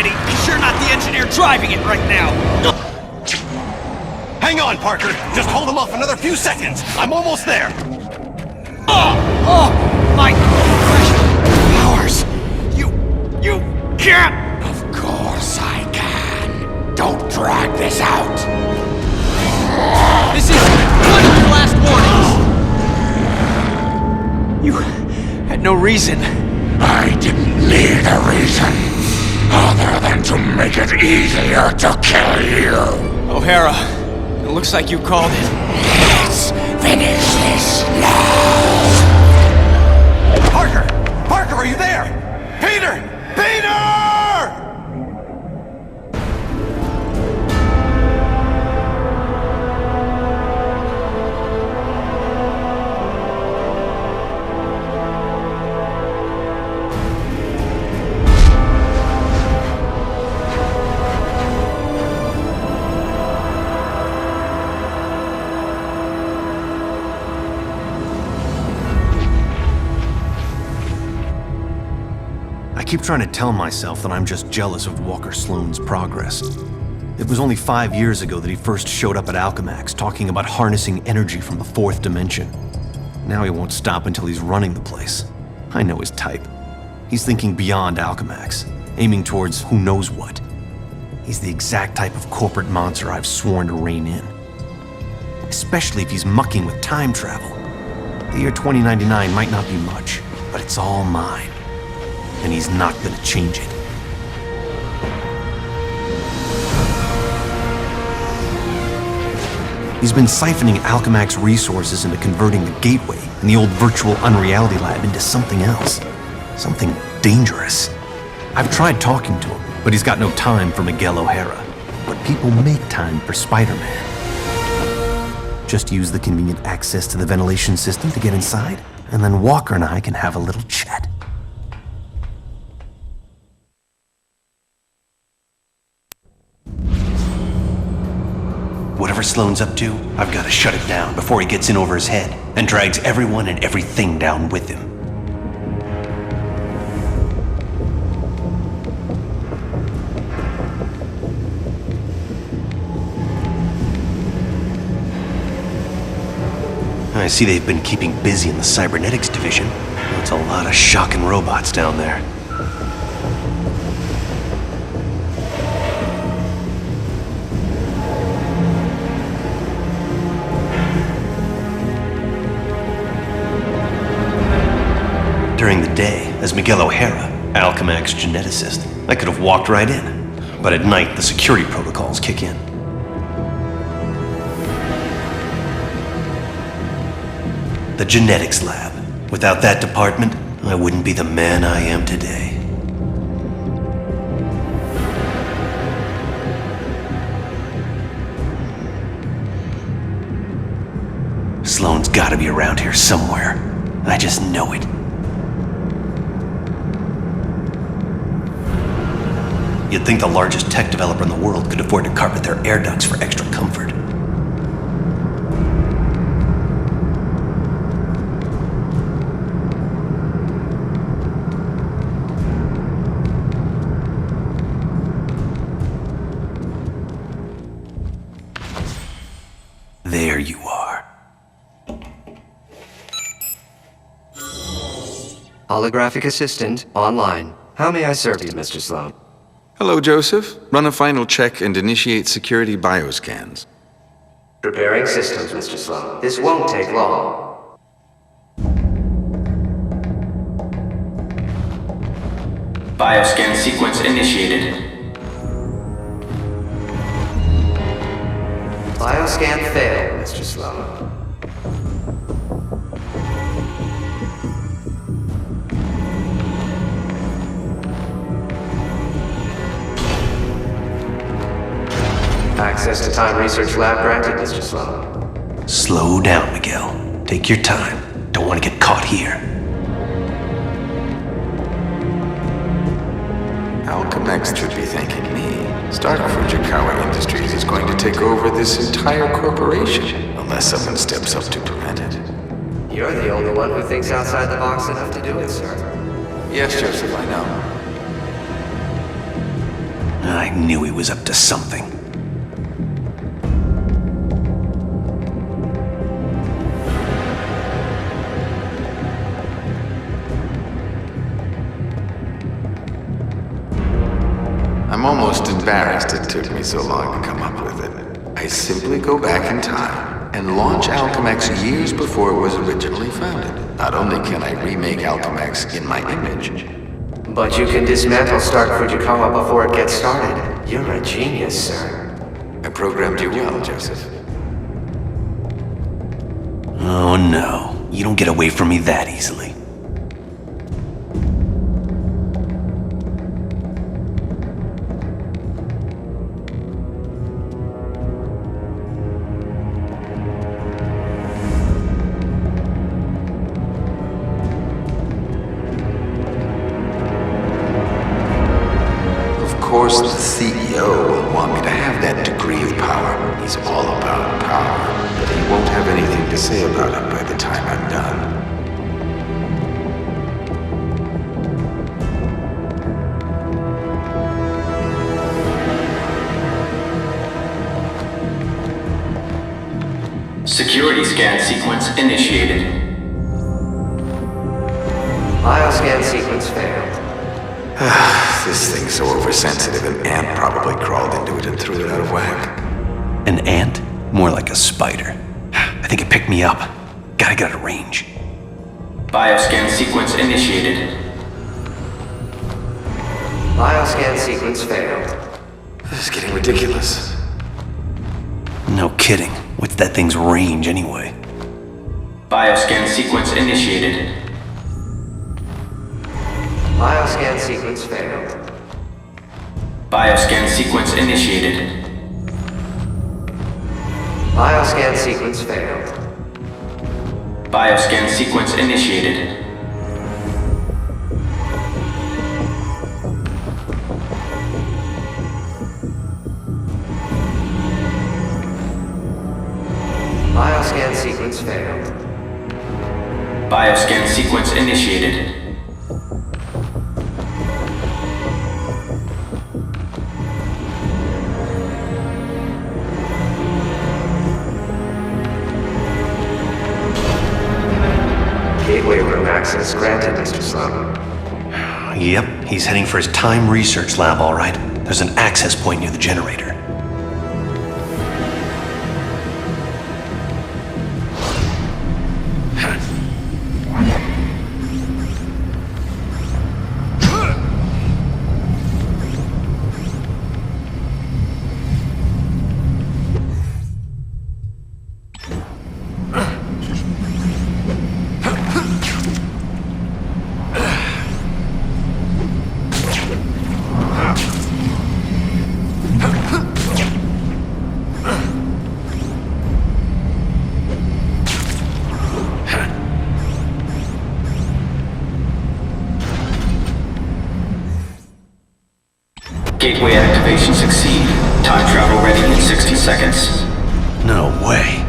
Andy. He's sure not the engineer driving it right now. Hang on, Parker. Just hold him off another few seconds. I'm almost there. Oh, my precious powers. You can't. Of course I can. Don't drag this out. This is one of your last warnings. You had no reason. I didn't need a reason, other than to make it easier to kill you. O'Hara, it looks like you called it. Let's finish this now. Parker! Parker, are you there? Peter! Peter! I keep trying to tell myself that I'm just jealous of Walker Sloane's progress. It was only 5 years ago that he first showed up at Alchemax, talking about harnessing energy from the fourth dimension. Now he won't stop until he's running the place. I know his type. He's thinking beyond Alchemax, aiming towards who knows what. He's the exact type of corporate monster I've sworn to rein in. Especially if he's mucking with time travel. The year 2099 might not be much, but it's all mine. And he's not gonna change it. He's been siphoning Alchemax resources into converting the Gateway and the old virtual Unreality Lab into something else. Something dangerous. I've tried talking to him, but he's got no time for Miguel O'Hara. But people make time for Spider-Man. Just use the convenient access to the ventilation system to get inside, and then Walker and I can have a little chat. Whatever Sloane's up to, I've got to shut it down before he gets in over his head and drags everyone and everything down with him. I see they've been keeping busy in the cybernetics division. That's a lot of shocking robots down there. During the day, as Miguel O'Hara, Alchemax geneticist, I could have walked right in. But at night, the security protocols kick in. The genetics lab. Without that department, I wouldn't be the man I am today. Sloane's gotta be around here somewhere. I just know it. You'd think the largest tech developer in the world could afford to carpet their air ducts for extra comfort. There you are. Holographic assistant online. How may I serve you, Mr. Sloan? Hello, Joseph. Run a final check and initiate security bioscans. Preparing systems, Mr. Sloan. This won't take long. Bioscan sequence initiated. Bioscan failed, Mr. Sloan. Access to Time Research Lab granted, Mr. Sloan. Slow down, Miguel. Take your time. Don't want to get caught here. Alchemax should be thanking me. Startup Fujikawa Industries is going to take over this entire corporation, unless someone steps up to prevent it. You're the only one who thinks outside the box enough to do it, sir. Yes, Joseph, I know. I knew he was up to something. I'm almost embarrassed it took me so long to come up with it. I simply go back in time and launch Alchemax years before it was originally founded. Not only can I remake Alchemax in my image, But you can dismantle Stark Fujikawa before it gets started. You're a genius, sir. I programmed you well, Joseph. Oh no, you don't get away from me that easily. Of course, the CEO will want me to have that degree of power. He's all about power, but he won't have anything to say about it by the time I'm done. Security scan sequence initiated. Bioscan sequence failed. This thing's so oversensitive, an ant probably crawled into it and threw it out of whack. An ant? More like a spider. I think it picked me up. Gotta get out of range. Bioscan sequence initiated. Bioscan sequence failed. This is getting ridiculous. No kidding. What's that thing's range anyway? Bioscan sequence initiated. Bioscan sequence failed. Bioscan sequence initiated. Bioscan sequence failed. Bioscan sequence initiated. Bioscan sequence failed. Bioscan sequence initiated. Gateway room access granted, Mr. Sloan. Yep, he's heading for his time research lab, all right. There's an access point near the generator. Gateway activation succeed. Time travel ready in 60 seconds. No way.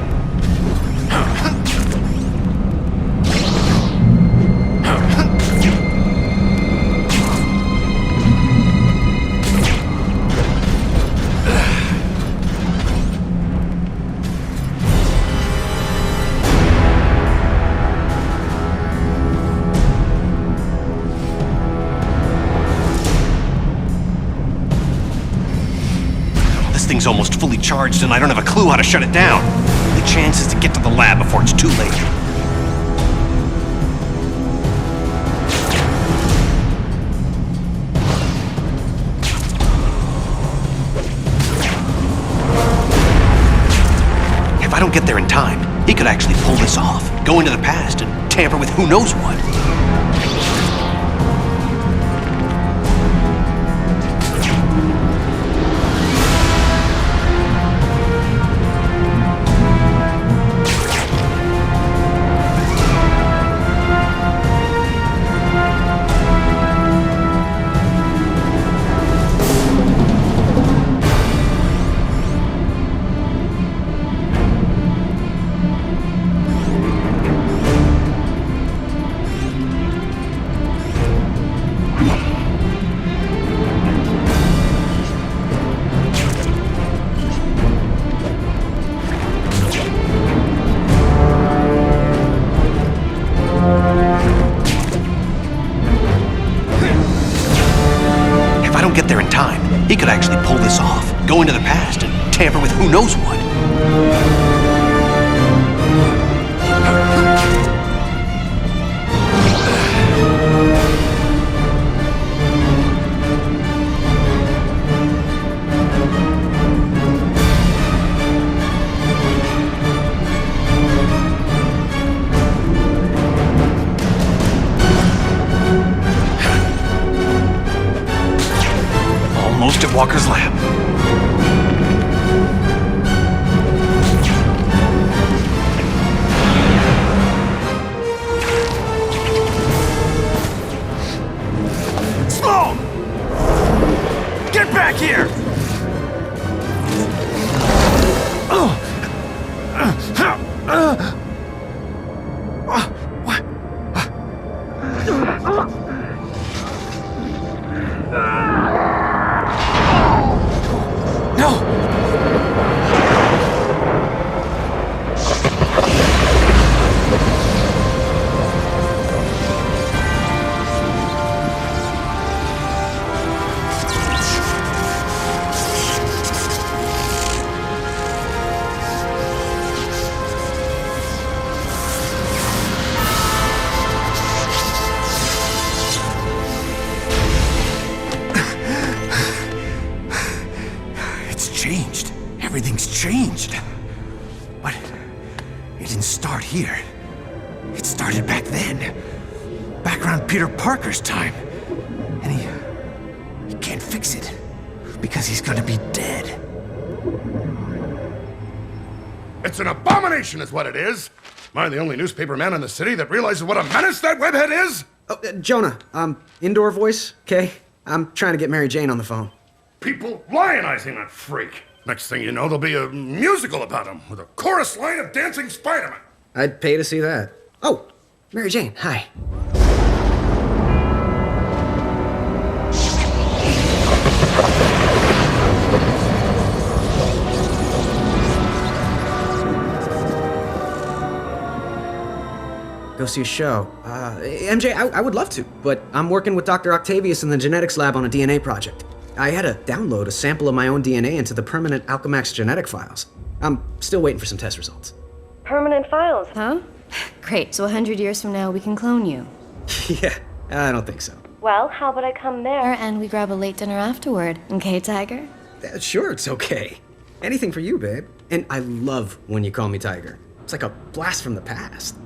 This thing's almost fully charged and I don't have a clue how to shut it down. The chance is to get to the lab before it's too late. If I don't get there in time, he could actually pull this off, go into the past and tamper with who knows what. pull this off, go into the past and tamper with who knows what. Almost at Walker's lab. Sloan! Get back here! What? No! Changed. Everything's changed. But it didn't start here. It started back then. Back around Peter Parker's time. And he can't fix it. Because he's gonna be dead. It's an abomination is what it is. Am I the only newspaper man in the city that realizes what a menace that webhead is? Oh, Jonah, indoor voice, okay? I'm trying to get Mary Jane on the phone. People lionizing that freak. Next thing you know, there'll be a musical about him with a chorus line of dancing Spider-Man. I'd pay to see that. Oh, Mary Jane, hi. Go see a show. MJ, I would love to, but I'm working with Dr. Octavius in the genetics lab on a DNA project. I had to download a sample of my own DNA into the permanent Alchemax genetic files. I'm still waiting for some test results. Permanent files, huh? Great, so 100 years from now we can clone you. Yeah, I don't think so. Well, how about I come there and we grab a late dinner afterward, okay, Tiger? Sure, it's okay. Anything for you, babe. And I love when you call me Tiger. It's like a blast from the past.